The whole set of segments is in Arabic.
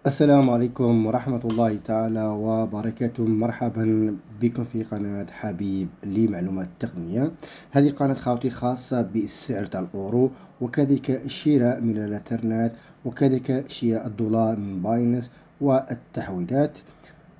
السلام عليكم ورحمة الله تعالى وبركاته. مرحبا بكم في قناة حبيب لمعلومات التقنية. هذه القناة خاوتي خاصة بالسعر تاع الأورو، وكذلك الشراء من الانترنت، وكذلك شراء الدولار من باينس والتحويلات.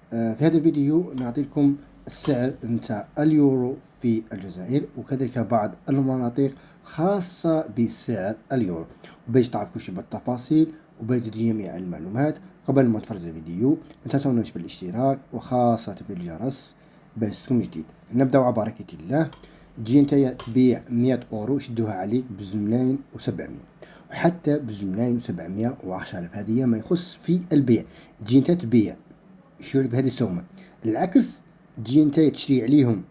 في هذا الفيديو نعطيكم السعر نتاع اليورو في الجزائر، وكذلك بعض المناطق خاصة بسعر اليورو. وباش تعرف كل شيء بالتفاصيل وباش جميع المعلومات، قبل ما تفرج الفيديو ما تنسوناش بالاشتراك وخاصة في الجرس باش تكون جديد. نبداو على بركة الله. تجي نتايا تبيع 100 أورو شدوها عليك بزمنين و700، وحتى بزمنين و710 هذه ما يخص في البيع. تجي نتا تبيع شوري بهذه السومة، العكس تجي نتايا تشري عليهم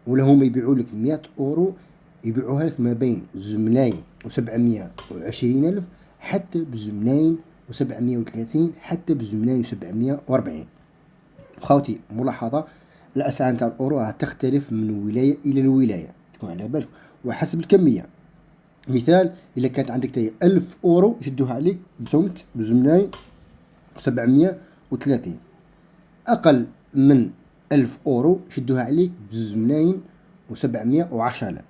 ولا هما يبيعوا لك 100 أورو يبيعوها لك ما بين زمنين و720 ألف حتى بزمنين و730 حتى بزمنين و740. خاوتي ملاحظة، الأسعار تاع الأورو تختلف من ولاية إلى الولاية، تكون على بالك، وحسب الكمية. مثال إذا كانت عندك تاي 1000 أورو يشدوها عليك بصمت بزمنين و730، أقل من 1000 أورو يشدوها عليك بزمنين و710.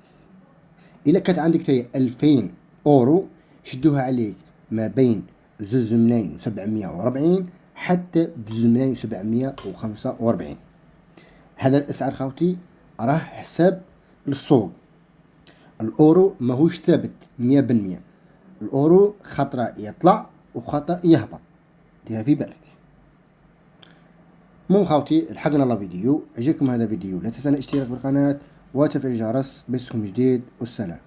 إذا كانت عندك تاي 2000 أورو يشدوها عليك ما بين زمنين و740 حتى بزمنين و745. هذا الأسعار خاوتي راه حساب للسوق. الأورو ماهوش ثابت 100%، الأورو خطرة يطلع وخطرة يهبط، ديها في بالك. المهم خاوتي، لحقنا الله فيديو. عجبكم هذا الفيديو لا تنسى الاشتراك بالقناة وتفعيل الجرس باش تكون جديد، والسلام.